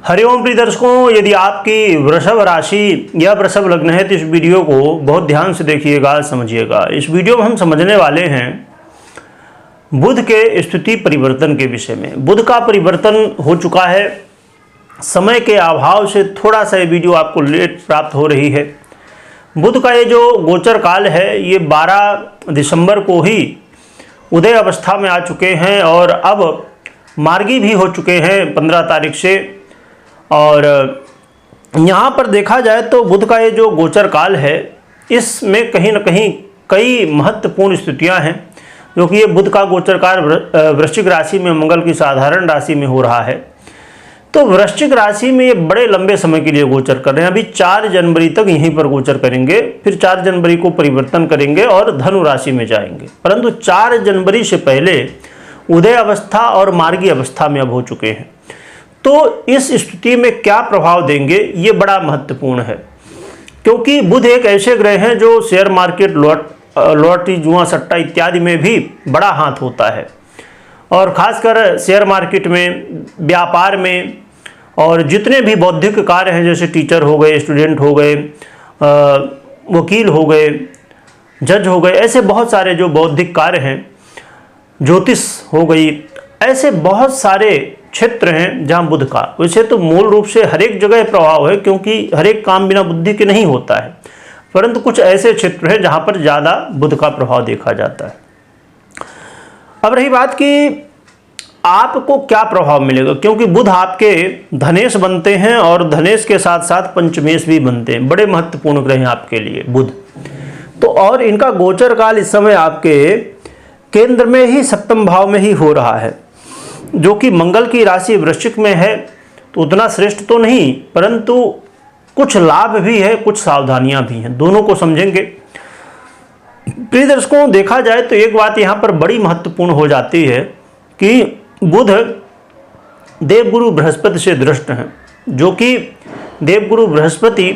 हरिओम प्रिय दर्शकों, यदि आपकी वृषभ राशि या वृषभ लग्न है तो इस वीडियो को बहुत ध्यान से देखिएगा, समझिएगा। इस वीडियो में हम समझने वाले हैं बुध के स्थिति परिवर्तन के विषय में। बुध का परिवर्तन हो चुका है, समय के अभाव से थोड़ा सा ये वीडियो आपको लेट प्राप्त हो रही है। बुध का ये जो गोचर काल है ये 12 दिसंबर को ही उदय अवस्था में आ चुके हैं और अब मार्गी भी हो चुके हैं 15 तारीख से। और यहाँ पर देखा जाए तो बुध का ये जो गोचर काल है इसमें कहीं ना कहीं कई महत्वपूर्ण स्थितियाँ हैं, जो कि ये बुध का गोचर काल वृश्चिक राशि में मंगल की साधारण राशि में हो रहा है। तो वृश्चिक राशि में ये बड़े लंबे समय के लिए गोचर कर रहे हैं। अभी 4 जनवरी तक यहीं पर गोचर करेंगे, फिर 4 जनवरी को परिवर्तन करेंगे और धनु राशि में जाएंगे। परंतु 4 जनवरी से पहले उदय अवस्था और मार्गी अवस्था में अब हो चुके हैं। तो इस स्थिति में क्या प्रभाव देंगे ये बड़ा महत्वपूर्ण है, क्योंकि बुध एक ऐसे ग्रह हैं जो शेयर मार्केट, लॉटरी, जुआ, सट्टा इत्यादि में भी बड़ा हाथ होता है। और खासकर शेयर मार्केट में, व्यापार में, और जितने भी बौद्धिक कार्य हैं जैसे टीचर हो गए, स्टूडेंट हो गए, वकील हो गए, जज हो गए, ऐसे बहुत सारे जो बौद्धिक कार्य हैं, ज्योतिष हो गई, ऐसे बहुत सारे क्षेत्र हैं जहां बुध का। वैसे तो मूल रूप से हर एक जगह प्रभाव है, क्योंकि हर एक काम बिना बुद्धि के नहीं होता है, परंतु कुछ ऐसे क्षेत्र हैं जहां पर ज़्यादा बुध का प्रभाव देखा जाता है। अब रही बात कि आपको क्या प्रभाव मिलेगा, क्योंकि बुध आपके धनेश बनते हैं और धनेश के साथ साथ पंचमेश भी बनते हैं। बड़े महत्वपूर्ण ग्रह हैं आपके लिए बुध। तो और इनका गोचर काल इस समय आपके केंद्र में ही, सप्तम भाव में ही हो रहा है, जो कि मंगल की राशि वृश्चिक में है। तो उतना श्रेष्ठ तो नहीं, परंतु कुछ लाभ भी है, कुछ सावधानियां भी हैं, दोनों को समझेंगे। प्रिय दर्शकों, देखा जाए तो एक बात यहाँ पर बड़ी महत्वपूर्ण हो जाती है कि बुध देवगुरु बृहस्पति से दृष्ट हैं, जो कि देवगुरु बृहस्पति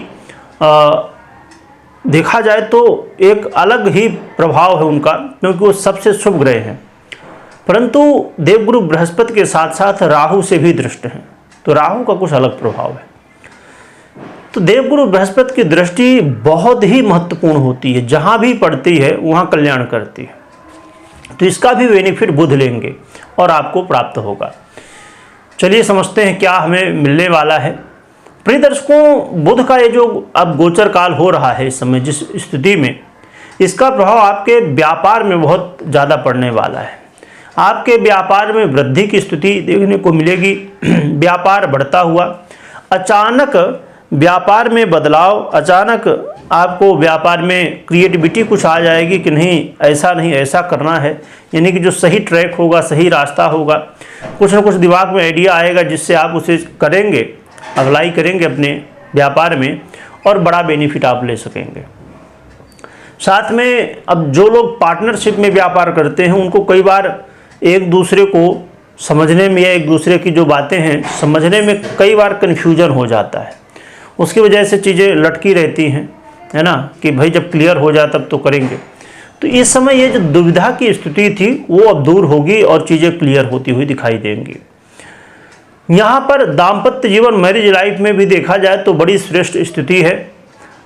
देखा जाए तो एक अलग ही प्रभाव है उनका, क्योंकि वो सबसे शुभ ग्रह हैं। परंतु देवगुरु बृहस्पति के साथ साथ राहु से भी दृष्ट हैं, तो राहु का कुछ अलग प्रभाव है। तो देवगुरु बृहस्पति की दृष्टि बहुत ही महत्वपूर्ण होती है, जहां भी पड़ती है वहां कल्याण करती है। तो इसका भी बेनिफिट बुध लेंगे और आपको प्राप्त होगा। चलिए समझते हैं क्या हमें मिलने वाला है। प्रिय दर्शकों, बुध का ये जो अब गोचर काल हो रहा है इस समय जिस स्थिति में, इसका प्रभाव आपके व्यापार में बहुत ज़्यादा पड़ने वाला है। आपके व्यापार में वृद्धि की स्थिति देखने को मिलेगी, व्यापार बढ़ता हुआ, अचानक व्यापार में बदलाव, अचानक आपको व्यापार में क्रिएटिविटी कुछ आ जाएगी कि नहीं ऐसा करना है, यानी कि जो सही ट्रैक होगा, सही रास्ता होगा, कुछ ना कुछ दिमाग में आइडिया आएगा जिससे आप उसे करेंगे, अगलाई करेंगे अपने व्यापार में और बड़ा बेनिफिट आप ले सकेंगे। साथ में अब जो लोग पार्टनरशिप में व्यापार करते हैं उनको कई बार एक दूसरे को समझने में या एक दूसरे की जो बातें हैं समझने में कई बार कन्फ्यूजन हो जाता है। उसकी वजह से चीज़ें लटकी रहती हैं, है ना, कि भाई जब क्लियर हो जाए तब तो करेंगे। तो इस समय ये जो दुविधा की स्थिति थी वो अब दूर होगी और चीज़ें क्लियर होती हुई दिखाई देंगी। यहाँ पर दाम्पत्य जीवन, मैरिज लाइफ में भी देखा जाए तो बड़ी श्रेष्ठ स्थिति है,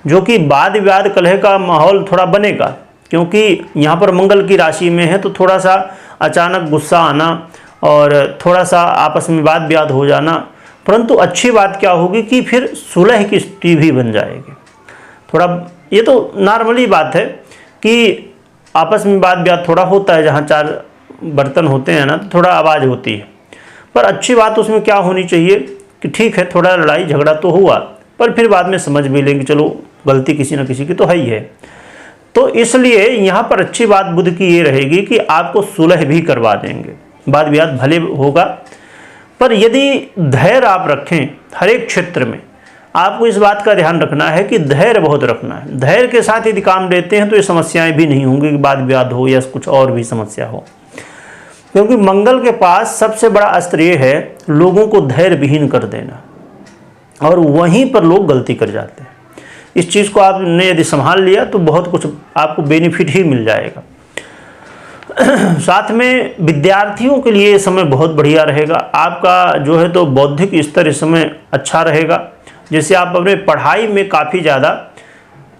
जो कि वाद विवाद कलह का माहौल थोड़ा बनेगा, क्योंकि यहाँ पर मंगल की राशि में है। तो थोड़ा सा अचानक गुस्सा आना और थोड़ा सा आपस में वाद विवाद हो जाना, परंतु अच्छी बात क्या होगी कि फिर सुलह की स्थिति भी बन जाएगी। थोड़ा ये तो नॉर्मली बात है कि आपस में वाद विवाद थोड़ा होता है, जहाँ 4 बर्तन होते हैं ना, तो थोड़ा आवाज़ होती है। पर अच्छी बात उसमें क्या होनी चाहिए कि ठीक है, थोड़ा लड़ाई झगड़ा तो हुआ, पर फिर बाद में समझ भी लेंगे, चलो गलती किसी न किसी की तो है ही है। तो इसलिए यहाँ पर अच्छी बात बुध की ये रहेगी कि आपको सुलह भी करवा देंगे। वाद विवाद भले होगा, पर यदि धैर्य आप रखें हर एक क्षेत्र में, आपको इस बात का ध्यान रखना है कि धैर्य बहुत रखना है। धैर्य के साथ यदि काम लेते हैं तो ये समस्याएं भी नहीं होंगी कि वाद विवाद हो या कुछ और भी समस्या हो, क्योंकि मंगल के पास सबसे बड़ा अस्त्र ये है लोगों को धैर्य विहीन कर देना, और वहीं पर लोग गलती कर जाते हैं। इस चीज़ को आपने यदि संभाल लिया तो बहुत कुछ आपको बेनिफिट ही मिल जाएगा। साथ में विद्यार्थियों के लिए ये समय बहुत बढ़िया रहेगा। आपका जो है तो बौद्धिक स्तर इस समय अच्छा रहेगा, जिससे आप अपने पढ़ाई में काफ़ी ज़्यादा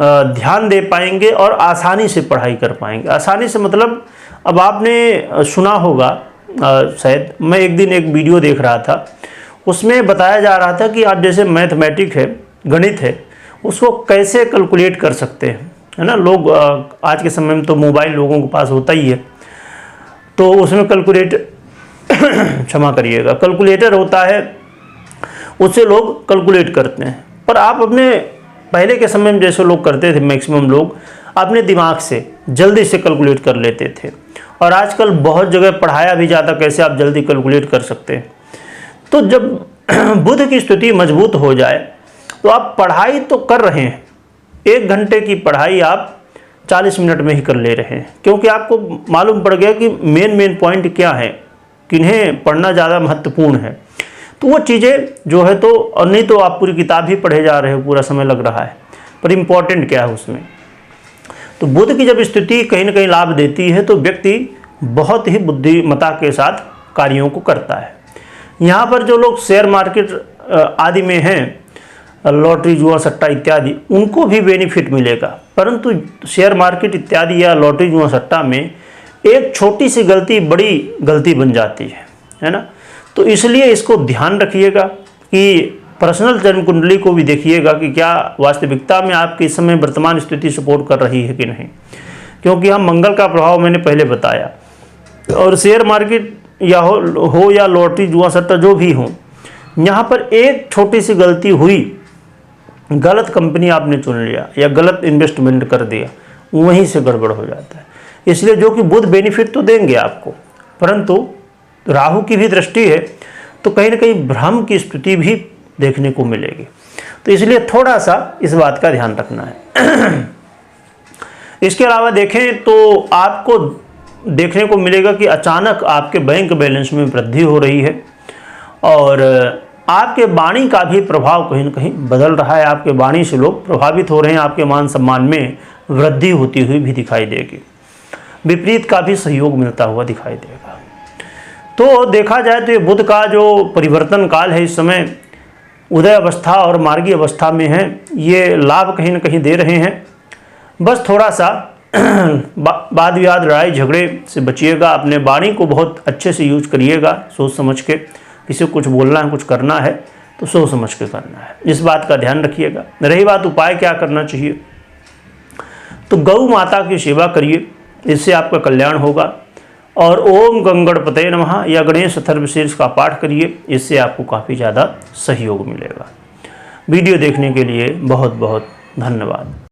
ध्यान दे पाएंगे और आसानी से पढ़ाई कर पाएंगे। आसानी से मतलब अब आपने सुना होगा, शायद मैं एक दिन एक वीडियो देख रहा था, उसमें बताया जा रहा था कि आप जैसे मैथमेटिक है, गणित है, उसको कैसे कैलकुलेट कर सकते हैं, है ना। लोग आज के समय में तो मोबाइल लोगों के पास होता ही है, तो उसमें क्षमा करिएगा, कैलकुलेटर होता है, उससे लोग कैलकुलेट करते हैं। पर आप अपने पहले के समय में जैसे लोग करते थे, मैक्सिमम लोग अपने दिमाग से जल्दी से कैलकुलेट कर लेते थे, और आजकल बहुत जगह पढ़ाया भी जाता कैसे आप जल्दी कैलकुलेट कर सकते हैं। तो जब बुध की स्थिति मजबूत हो जाए तो आप पढ़ाई तो कर रहे हैं, 1 घंटे की पढ़ाई आप 40 मिनट में ही कर ले रहे हैं, क्योंकि आपको मालूम पड़ गया कि मेन पॉइंट क्या है, किन्हें पढ़ना ज़्यादा महत्वपूर्ण है। तो वो चीज़ें जो है तो, और नहीं तो आप पूरी किताब ही पढ़े जा रहे हो, पूरा समय लग रहा है, पर इम्पॉर्टेंट क्या है उसमें। तो बुध की जब स्थिति कहीं ना कहीं लाभ देती है तो व्यक्ति बहुत ही बुद्धिमत्ता के साथ कार्यों को करता है। यहाँ पर जो लोग शेयर मार्केट आदि में हैं, लॉटरी जुआ सट्टा इत्यादि, उनको भी बेनिफिट मिलेगा, परंतु शेयर मार्केट इत्यादि या लॉटरी जुआ सट्टा में एक छोटी सी गलती बड़ी गलती बन जाती है ना। तो इसलिए इसको ध्यान रखिएगा कि पर्सनल जन्म कुंडली को भी देखिएगा कि क्या वास्तविकता में आपकी इस समय वर्तमान स्थिति सपोर्ट कर रही है कि नहीं, क्योंकि हम मंगल का प्रभाव मैंने पहले बताया, और शेयर मार्केट या हो या लॉटरी जुआ सट्टा जो भी हो, यहाँ पर एक छोटी सी गलती हुई, गलत कंपनी आपने चुन लिया या गलत इन्वेस्टमेंट कर दिया, वहीं से गड़बड़ हो जाता है। इसलिए जो कि बुध बेनिफिट तो देंगे आपको, परंतु राहु की भी दृष्टि है तो कहीं ना कहीं भ्रम की स्थिति भी देखने को मिलेगी। तो इसलिए थोड़ा सा इस बात का ध्यान रखना है। इसके अलावा देखें तो आपको देखने को मिलेगा कि अचानक आपके बैंक बैलेंस में वृद्धि हो रही है, और आपके वाणी का भी प्रभाव कहीं ना कहीं बदल रहा है। आपके वाणी से लोग प्रभावित हो रहे हैं, आपके मान सम्मान में वृद्धि होती हुई भी दिखाई देगी। विपरीत का भी सहयोग मिलता हुआ दिखाई देगा। तो देखा जाए तो ये बुध का जो परिवर्तन काल है, इस समय उदय अवस्था और मार्गी अवस्था में है, ये लाभ कहीं ना कहीं दे रहे हैं। बस थोड़ा सा वाद विवाद, लड़ाई झगड़े से बचिएगा, अपने वाणी को बहुत अच्छे से यूज करिएगा, सोच समझ के। किसी को कुछ बोलना है, कुछ करना है तो सोच समझ के करना है, इस बात का ध्यान रखिएगा। रही बात उपाय क्या करना चाहिए, तो गौ माता की सेवा करिए, इससे आपका कल्याण होगा। और ओम गंगणपते नमः या गणेश अथर्वशीर्ष का पाठ करिए, इससे आपको काफ़ी ज़्यादा सहयोग मिलेगा। वीडियो देखने के लिए बहुत बहुत धन्यवाद।